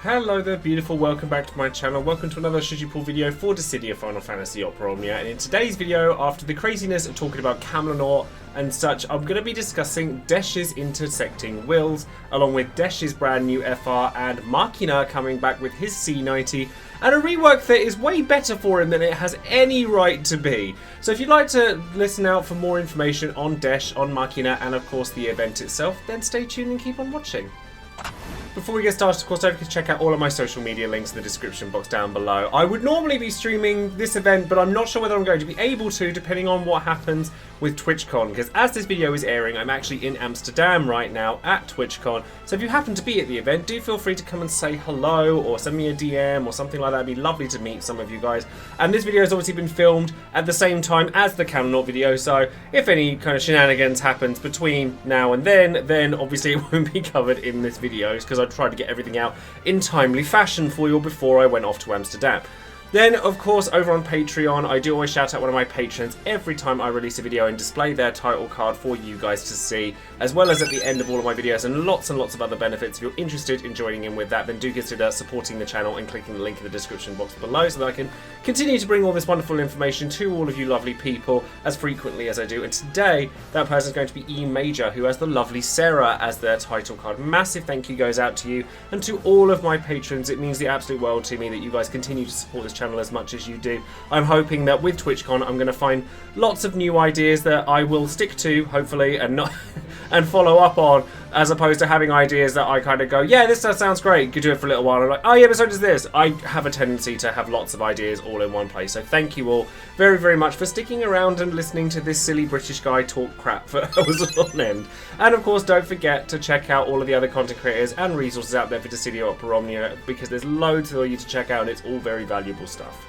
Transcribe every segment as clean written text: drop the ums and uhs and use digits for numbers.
Hello there beautiful, welcome back to my channel, welcome to another Should You Pull video for Dissidia Final Fantasy Opera Omnia, and in today's video, after the craziness of talking about Kam'lanaut and such, I'm going to be discussing Desch's Intersecting Wills, along with Desch's brand new FR and Machina coming back with his C90, and a rework that is way better for him than it has any right to be. So if you'd like to listen out for more information on Desch, on Machina, and of course the event itself, then stay tuned and keep on watching. Before we get started, of course, don't forget to check out all of my social media links in the description box down below. I would normally be streaming this event, but I'm not sure whether I'm going to be able to, depending on what happens with TwitchCon, because as this video is airing, I'm actually in Amsterdam right now at TwitchCon, so if you happen to be at the event, do feel free to come and say hello, or send me a DM, or something like that. It'd be lovely to meet some of you guys. And this video has obviously been filmed at the same time as the Kam'lanaut video, so if any kind of shenanigans happens between now and then obviously it won't be covered in this video, because I tried to get everything out in timely fashion for you before I went off to Amsterdam. Then, of course, over on Patreon, I do always shout out one of my patrons every time I release a video and display their title card for you guys to see, as well as at the end of all of my videos, and lots of other benefits. If you're interested in joining in with that, then do consider supporting the channel and clicking the link in the description box below so that I can continue to bring all this wonderful information to all of you lovely people as frequently as I do. And today, that person is going to be E Major, who has the lovely Sarah as their title card. Massive thank you goes out to you and to all of my patrons. It means the absolute world to me that you guys continue to support this channel as much as you do. I'm hoping that with TwitchCon I'm going to find lots of new ideas that I will stick to, hopefully, and not and follow up on, as opposed to having ideas that I kind of go, yeah, this sounds great, could do it for a little while, and I'm like, oh yeah, but so does this. I have a tendency to have lots of ideas all in one place, so thank you all very much for sticking around and listening to this silly British guy talk crap for hours on end. And of course, don't forget to check out all of the other content creators and resources out there for Dissidia Opera Omnia, because there's loads for you to check out and it's all very valuable stuff.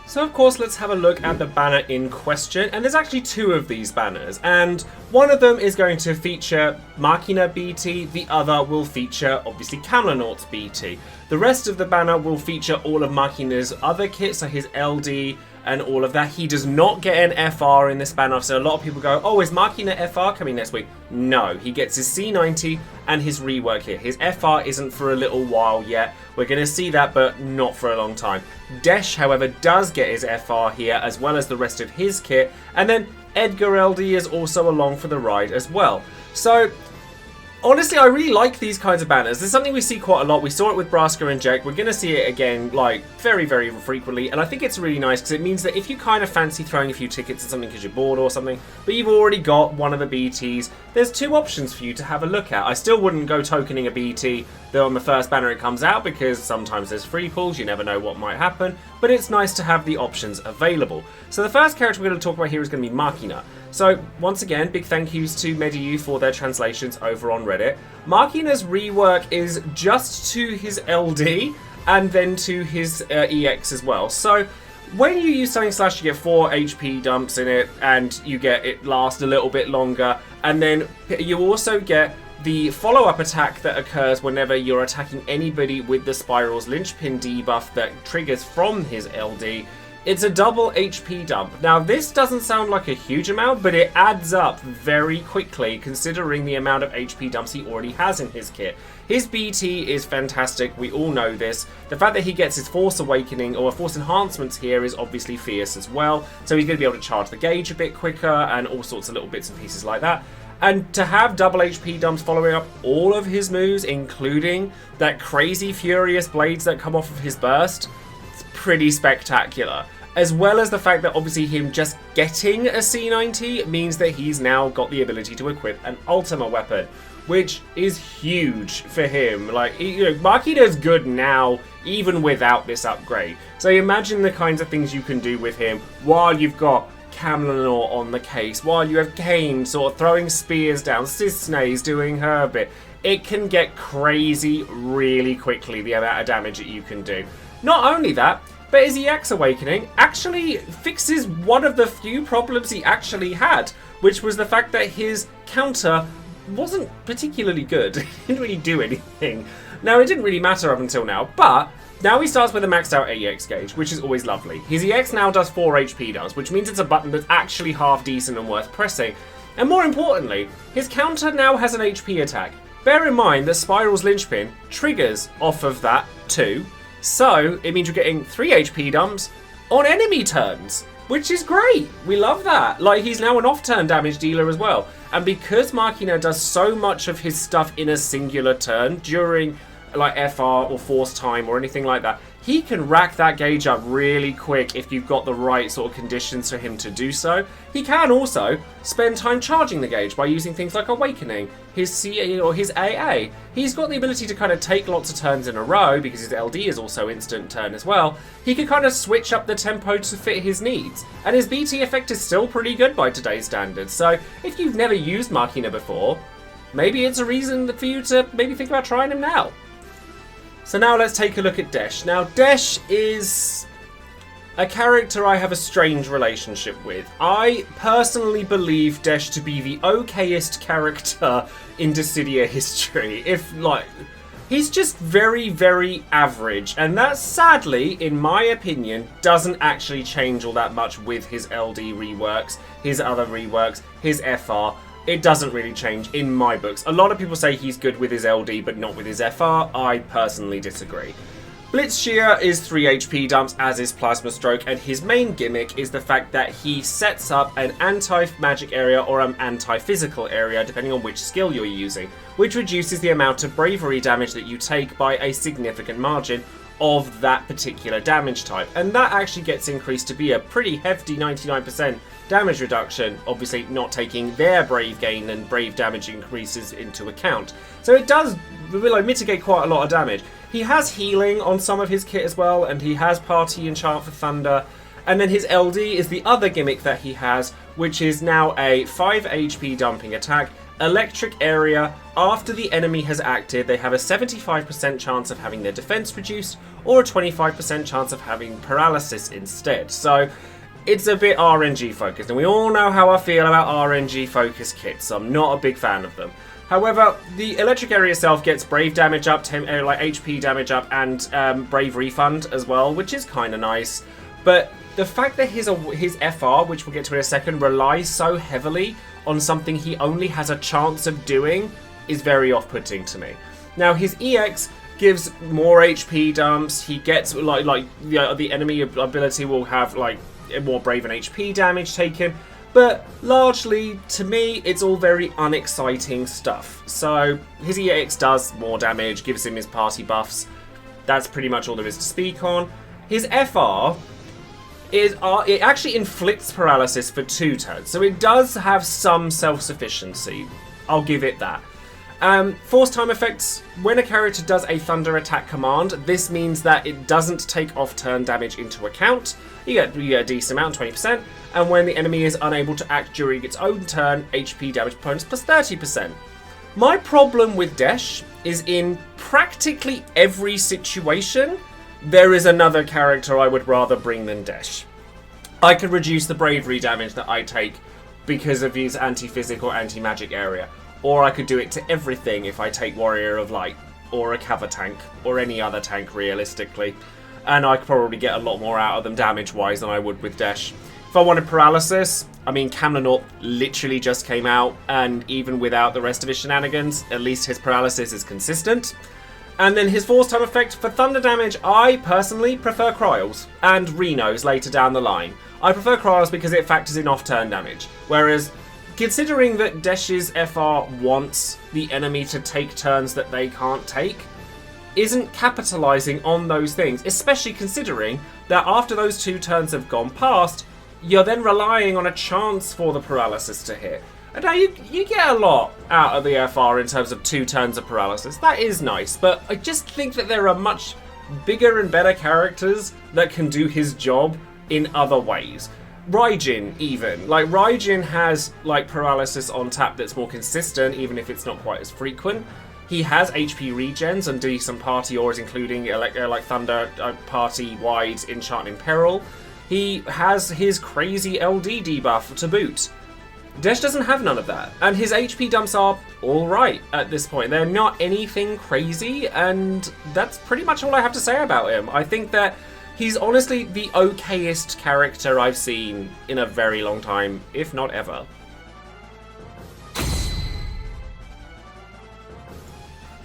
So of course, let's have a look at the banner in question, and there's actually two of these banners, and one of them is going to feature Machina BT, the other will feature obviously Kam'lanaut's BT. The rest of the banner will feature all of Machina's other kits, so his LD and all of that. He does not get an FR in this banner, so a lot of people go, oh, is Machina FR coming next week? No, he gets his C90 and his rework here. His FR isn't for a little while yet. We're going to see that, but not for a long time. Desch, however, does get his FR here, as well as the rest of his kit, and then Edgar LD is also along for the ride as well. So honestly, I really like these kinds of banners. There's something we see quite a lot. We saw it with Braska and Jake. We're going to see it again, like, very frequently. And I think it's really nice because it means that if you kind of fancy throwing a few tickets at something because you're bored or something, but you've already got one of the BTs, there's two options for you to have a look at. I still wouldn't go tokening a BT on the first banner it comes out, because sometimes there's free pulls. You never know what might happen. But it's nice to have the options available. So the first character we're going to talk about here is going to be Machina. So, once again, big thank yous to Mediu for their translations over on Reddit. Machina's rework is just to his LD and then to his EX as well. So, when you use Stunning Slash, you get 4 HP dumps in it, and you get it last a little bit longer, and then you also get the follow-up attack that occurs whenever you're attacking anybody with the Spiral's Linchpin debuff that triggers from his LD. It's a double HP dump. Now, this doesn't sound like a huge amount, but it adds up very quickly considering the amount of HP dumps he already has in his kit. His BT is fantastic, we all know this. The fact that he gets his Force Awakening or Force Enhancements here is obviously fierce as well, so he's going to be able to charge the gauge a bit quicker and all sorts of little bits and pieces like that. And to have double HP dumps following up all of his moves, including that crazy furious blades that come off of his burst, it's pretty spectacular. As well as the fact that obviously him just getting a C90 means that he's now got the ability to equip an Ultima weapon, which is huge for him. Like, you know, Machina's good now, even without this upgrade. So imagine the kinds of things you can do with him while you've got Kam'lanaut on the case, while you have Kane sort of throwing spears down, Sisney's doing her bit. It can get crazy really quickly, the amount of damage that you can do. Not only that, but his EX Awakening actually fixes one of the few problems he actually had, which was the fact that his counter wasn't particularly good. It didn't really do anything. Now, it didn't really matter up until now, but now he starts with a maxed out EX gauge, which is always lovely. His EX now does 4 HP dumps, which means it's a button that's actually half decent and worth pressing. And more importantly, his counter now has an HP attack. Bear in mind that Spiral's Linchpin triggers off of that too, so it means you're getting 3 HP dumps on enemy turns, which is great. We love that. Like, he's now an off-turn damage dealer as well. And because Machina does so much of his stuff in a singular turn during like FR or force time or anything like that, he can rack that gauge up really quick if you've got the right sort of conditions for him to do so. He can also spend time charging the gauge by using things like Awakening, his CA or his AA. He's got the ability to kind of take lots of turns in a row because his LD is also instant turn as well. He can kind of switch up the tempo to fit his needs. And his BT effect is still pretty good by today's standards. So if you've never used Machina before, maybe it's a reason for you to maybe think about trying him now. So now let's take a look at Desch. Now, Desch is a character I have a strange relationship with. I personally believe Desch to be the okayest character in Dissidia history. He's just very, very average. And that, sadly, in my opinion, doesn't actually change all that much with his LD reworks, his other reworks, his FR. It doesn't really change in my books. A lot of people say he's good with his LD, but not with his FR. I personally disagree. Blitz Shear is 3 HP dumps, as is Plasma Stroke, and his main gimmick is the fact that he sets up an anti-magic area or an anti-physical area, depending on which skill you're using, which reduces the amount of bravery damage that you take by a significant margin of that particular damage type. And that actually gets increased to be a pretty hefty 99% damage reduction, obviously not taking their brave gain and brave damage increases into account. So it does mitigate quite a lot of damage. He has healing on some of his kit as well, and he has Party Enchant for Thunder. And then his LD is the other gimmick that he has, which is now a 5 HP dumping attack. Electric area, after the enemy has acted, they have a 75% chance of having their defense reduced, or a 25% chance of having paralysis instead. So it's a bit RNG focused, and we all know how I feel about RNG focused kits, so I'm not a big fan of them. However, the electric area itself gets brave damage up, HP damage up, and brave refund as well, which is kind of nice. But the fact that his FR, which we'll get to in a second, relies so heavily on something he only has a chance of doing is very off-putting to me. Now, his EX gives more HP dumps. He gets the enemy ability will have more brave and HP damage taken, but largely to me it's all very unexciting stuff. So his EX does more damage, gives him his party buffs. That's pretty much all there is to speak on. His FR it actually inflicts paralysis for 2 turns, so it does have some self-sufficiency. I'll give it that. Force time effects. When a character does a thunder attack command, this means that it doesn't take off-turn damage into account. You get a decent amount, 20%, and when the enemy is unable to act during its own turn, HP damage bonus plus 30%. My problem with Desch is in practically every situation, there is another character I would rather bring than Desch. I could reduce the bravery damage that I take because of his anti-physical, anti-magic area. Or I could do it to everything if I take Warrior of Light, or a Cover tank, or any other tank realistically. And I could probably get a lot more out of them damage-wise than I would with Desch. If I wanted paralysis, I mean, Kam'lanaut literally just came out, and even without the rest of his shenanigans, at least his paralysis is consistent. And then his force time effect for thunder damage, I personally prefer Cryals and Renos later down the line. I prefer Cryals because it factors in off-turn damage, whereas considering that Desch's FR wants the enemy to take turns that they can't take, isn't capitalizing on those things, especially considering that after those 2 turns have gone past, you're then relying on a chance for the paralysis to hit. And now you get a lot out of the FR in terms of 2 turns of paralysis. That is nice, but I just think that there are much bigger and better characters that can do his job in other ways. Raijin, even. Raijin has, paralysis on tap that's more consistent, even if it's not quite as frequent. He has HP regens and decent party auras, including, Thunder, party-wide Enchant in Peril. He has his crazy LD debuff to boot. Desch doesn't have none of that, and his HP dumps are alright at this point. They're not anything crazy, and that's pretty much all I have to say about him. I think that he's honestly the okayest character I've seen in a very long time, if not ever.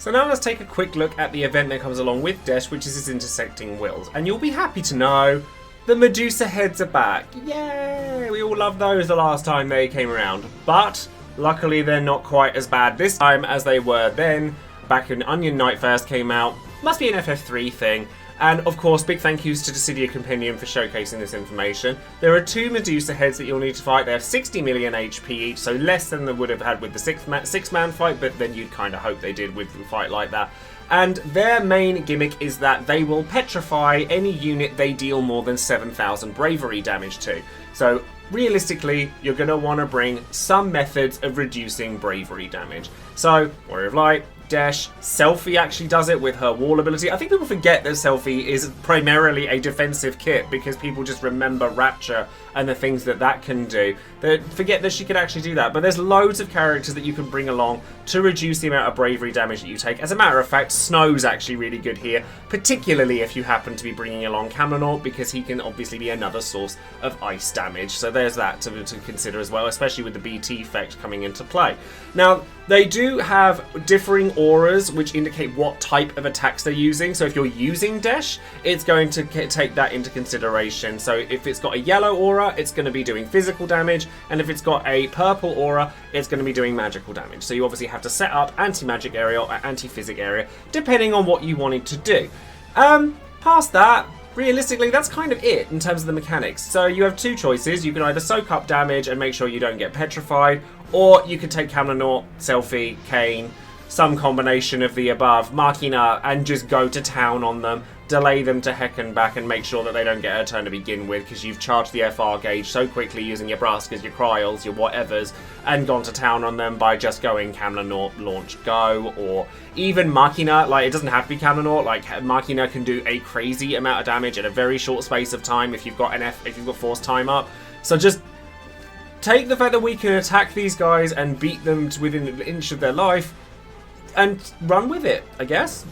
So now let's take a quick look at the event that comes along with Desch, which is his Intersecting Wills. And you'll be happy to know the Medusa heads are back. Yay! We all loved those the last time they came around. But luckily they're not quite as bad this time as they were then, back when Onion Knight first came out. Must be an FF3 thing. And of course, big thank yous to Dissidia Compendium for showcasing this information. There are 2 Medusa heads that you'll need to fight. They have 60 million HP each, so less than they would have had with the six-man fight, but then you'd kind of hope they did with a fight like that. And their main gimmick is that they will petrify any unit they deal more than 7,000 bravery damage to. So realistically, you're going to want to bring some methods of reducing bravery damage. So, Warrior of Light, Desch, Selfie actually does it with her wall ability. I think people forget that Selfie is primarily a defensive kit because people just remember Rapture and the things that that can do. They forget that she could actually do that. But there's loads of characters that you can bring along to reduce the amount of bravery damage that you take. As a matter of fact, Snow's actually really good here, particularly if you happen to be bringing along Kam'lanaut, because he can obviously be another source of ice damage. So there's that to consider as well, especially with the BT effect coming into play. Now, they do have differing auras which indicate what type of attacks they're using. So if you're using Desch, it's going to take that into consideration. So if it's got a yellow aura, it's going to be doing physical damage, and if it's got a purple aura, it's going to be doing magical damage. So you obviously have to set up anti-magic area or anti-physic area depending on what you wanted to do. Past that, realistically, that's kind of it in terms of the mechanics. So you have 2 choices. You can either soak up damage and make sure you don't get petrified, or you could take Kam'lanaut, Selfie, Kane, some combination of the above, Machina, and just go to town on them, delay them to heck and back, and make sure that they don't get a turn to begin with, because you've charged the FR gauge so quickly using your Braskas, your Cryals, your whatevers, and gone to town on them by just going Kam'lanaut, launch, go, or even Machina. Like, it doesn't have to be Kam'lanaut. Like, Machina can do a crazy amount of damage in a very short space of time if you've got if you've got force time up. So just take the fact that we can attack these guys and beat them to within an inch of their life, and run with it, I guess.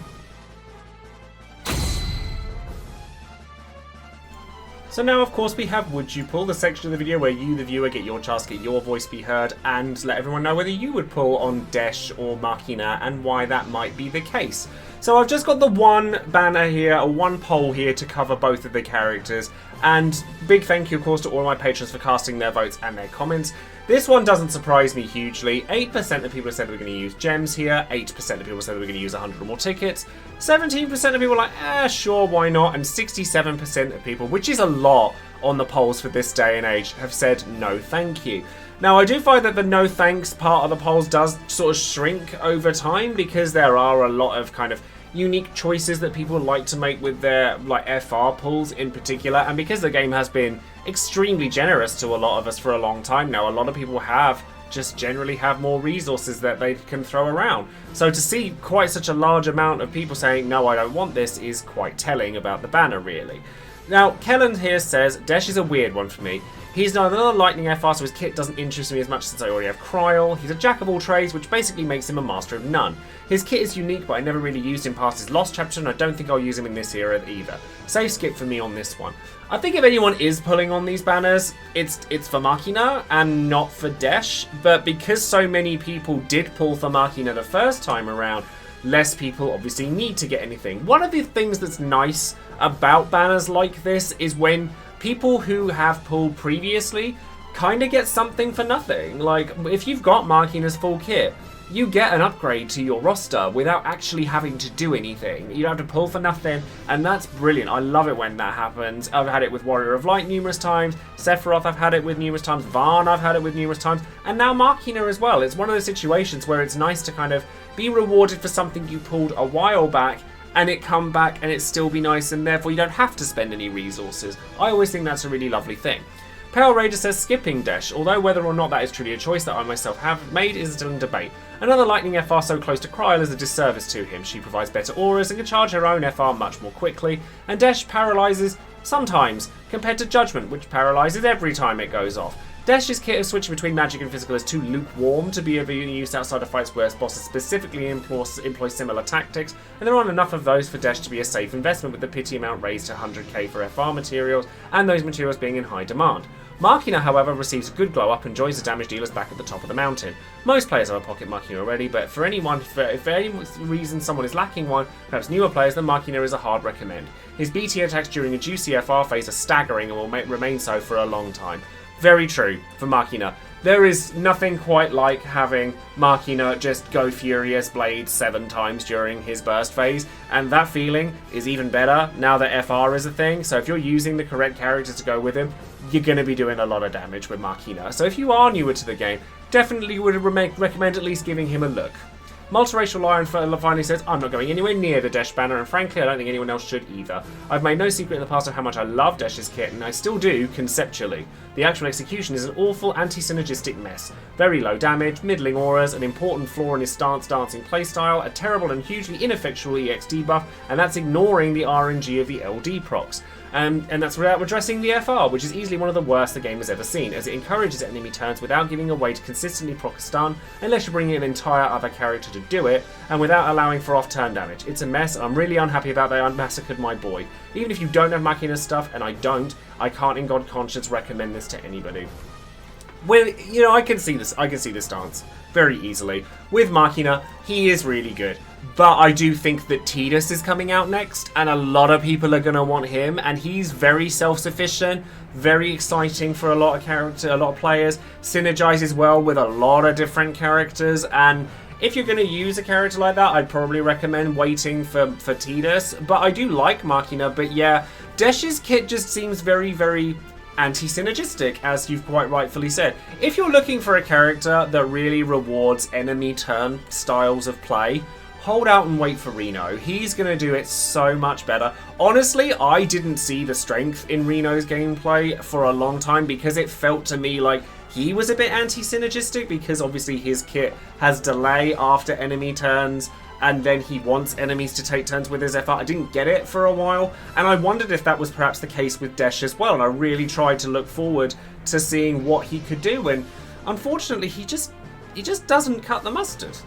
So now, of course, we have Would You Pull, the section of the video where you, the viewer, get your chance to get your voice be heard and let everyone know whether you would pull on Desch or Machina and why that might be the case. So I've just got the one banner here, or one poll here to cover both of the characters, and big thank you, of course, to all my patrons for casting their votes and their comments. This one doesn't surprise me hugely. 8% of people have said we're going to use gems here, 8% of people said we're going to use 100 or more tickets, 17% of people are like, sure, why not, and 67% of people, which is a lot on the polls for this day and age, have said no thank you. Now, I do find that the no thanks part of the polls does sort of shrink over time, because there are a lot of kind of unique choices that people like to make with their like FR pulls in particular, and because the game has been extremely generous to a lot of us for a long time now, a lot of people have just generally have more resources that they can throw around. So to see quite such a large amount of people saying no, I don't want this, is quite telling about the banner, really. Now, Kellen here says Desch is a weird one for me. He's another lightning FR, so his kit doesn't interest me as much since I already have Cryal. He's a jack of all trades, which basically makes him a master of none. His kit is unique, but I never really used him past his Lost chapter, and I don't think I'll use him in this era either. Safe skip for me on this one. I think if anyone is pulling on these banners, it's for Machina and not for Desch, but because so many people did pull for Machina the first time around, less people obviously need to get anything. One of the things that's nice about banners like this is when people who have pulled previously kind of get something for nothing. Like, if you've got Machina's full kit, you get an upgrade to your roster without actually having to do anything. You don't have to pull for nothing, and that's brilliant. I love it when that happens. I've had it with Warrior of Light numerous times, Sephiroth I've had it with numerous times, Varn I've had it with numerous times, and now Machina as well. It's one of those situations where it's nice to kind of be rewarded for something you pulled a while back, and it come back and it still be nice, and therefore you don't have to spend any resources. I always think that's a really lovely thing. Pale Raider says skipping Desch, although whether or not that is truly a choice that I myself have made is still in debate. Another lightning FR so close to Cryal is a disservice to him. She provides better auras and can charge her own FR much more quickly, and Desch paralyzes sometimes, compared to Judgment, which paralyzes every time it goes off. Desch's kit of switching between magic and physical is too lukewarm to be used outside of fights where bosses specifically employ similar tactics, and there aren't enough of those for Desch to be a safe investment with the pity amount raised to 100k for FR materials, and those materials being in high demand. Machina, however, receives a good glow up and joins the damage dealers back at the top of the mountain. Most players have a pocket Machina already, but if for any reason someone is lacking one, perhaps newer players, then Machina is a hard recommend. His BT attacks during a juicy FR phase are staggering and will remain so for a long time. Very true for Machina. There is nothing quite like having Machina just go Furious Blade 7 times during his burst phase, and that feeling is even better now that FR is a thing, so if you're using the correct characters to go with him, you're going to be doing a lot of damage with Machina. So if you are newer to the game, definitely would recommend at least giving him a look. Multiracial Lion finally says, I'm not going anywhere near the Desch banner, and frankly I don't think anyone else should either. I've made no secret in the past of how much I love Desch's kit, and I still do, conceptually. The actual execution is an awful anti-synergistic mess. Very low damage, middling auras, an important flaw in his stance dancing playstyle, a terrible and hugely ineffectual EX debuff, and that's ignoring the RNG of the LD procs. And that's without addressing the FR, which is easily one of the worst the game has ever seen, as it encourages enemy turns without giving a way to consistently proc a stun, unless you're bringing an entire other character to do it, and without allowing for off-turn damage. It's a mess, and I'm really unhappy about that I massacred my boy. Even if you don't have Machina stuff, and I don't, I can't in God conscience recommend this to anybody. Well, you know, I can see this stance very easily. With Machina, he is really good. But I do think that Tidus is coming out next, and a lot of people are going to want him, and he's very self-sufficient, very exciting for a lot of players, synergizes well with a lot of different characters, and if you're going to use a character like that, I'd probably recommend waiting for Tidus. But I do like Machina, but yeah, Desch's kit just seems very, very anti-synergistic, as you've quite rightfully said. If you're looking for a character that really rewards enemy turn styles of play, hold out and wait for Reno. He's going to do it so much better. Honestly, I didn't see the strength in Reno's gameplay for a long time because it felt to me like he was a bit anti-synergistic because obviously his kit has delay after enemy turns and then he wants enemies to take turns with his FR. I didn't get it for a while, and I wondered if that was perhaps the case with Desch as well, and I really tried to look forward to seeing what he could do, and unfortunately he just doesn't cut the mustard.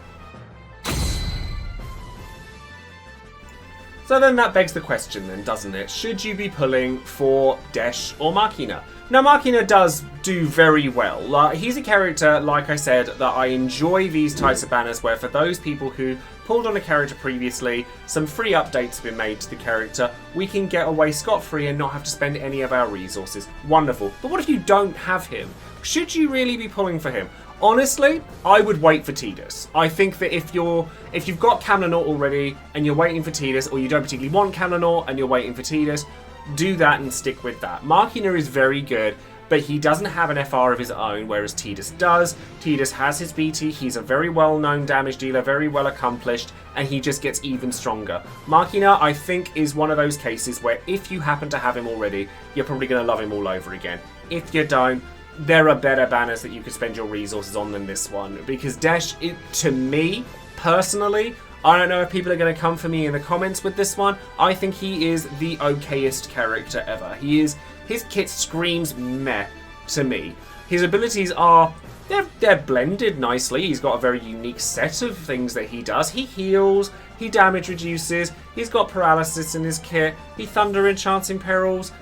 So then that begs the question then, doesn't it? Should you be pulling for Desch or Machina? Now, Machina does do very well. He's a character, like I said, that I enjoy these types of banners where for those people who pulled on a character previously, some free updates have been made to the character, we can get away scot-free and not have to spend any of our resources. Wonderful. But what if you don't have him? Should you really be pulling for him? Honestly, I would wait for Tidus. I think that if you've got Kam'lanaut already and you're waiting for Tidus, or you don't particularly want Kam'lanaut and you're waiting for Tidus, do that and stick with that. Machina is very good, but he doesn't have an FR of his own, whereas Tidus does. Tidus has his BT, he's a very well-known damage dealer, very well accomplished, and he just gets even stronger. Machina, I think, is one of those cases where if you happen to have him already, you're probably going to love him all over again. If you don't, there are better banners that you could spend your resources on than this one. Because Desch, to me, personally, I don't know if people are going to come for me in the comments with this one, I think he is the okayest character ever. His kit screams meh to me. His abilities are, they're blended nicely. He's got a very unique set of things that he does. He heals, he damage reduces, he's got paralysis in his kit, he thunder enchants in perils.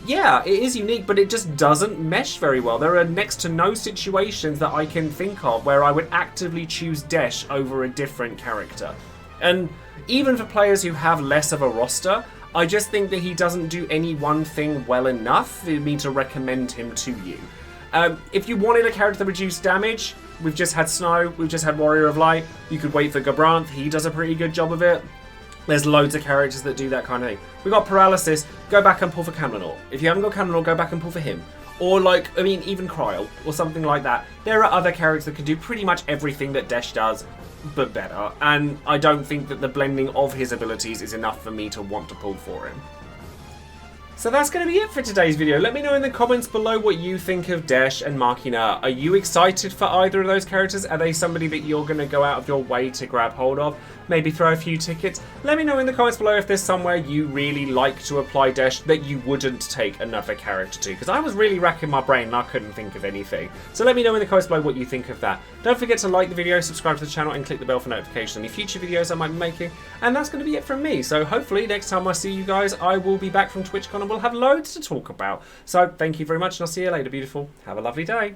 Yeah, it is unique, but it just doesn't mesh very well. There are next to no situations that I can think of where I would actively choose Desch over a different character. And even for players who have less of a roster, I just think that he doesn't do any one thing well enough for me to recommend him to you. If you wanted a character that reduced damage, we've just had Snow, we've just had Warrior of Light, you could wait for Gabranth, he does a pretty good job of it. There's loads of characters that do that kind of thing. We've got Paralysis, go back and pull for Kam'lanaut. If you haven't got Kam'lanaut, go back and pull for him. Or even Kryl, or something like that. There are other characters that can do pretty much everything that Desch does, but better. And I don't think that the blending of his abilities is enough for me to want to pull for him. So that's going to be it for today's video. Let me know in the comments below what you think of Desch and Machina. Are you excited for either of those characters? Are they somebody that you're going to go out of your way to grab hold of? Maybe throw a few tickets? Let me know in the comments below if there's somewhere you really like to apply Desch that you wouldn't take another character to. Because I was really racking my brain and I couldn't think of anything. So let me know in the comments below what you think of that. Don't forget to like the video, subscribe to the channel and click the bell for notifications on any future videos I might be making. And that's going to be it from me. So hopefully next time I see you guys, I will be back from TwitchCon and we'll have loads to talk about. So thank you very much and I'll see you later, beautiful. Have a lovely day.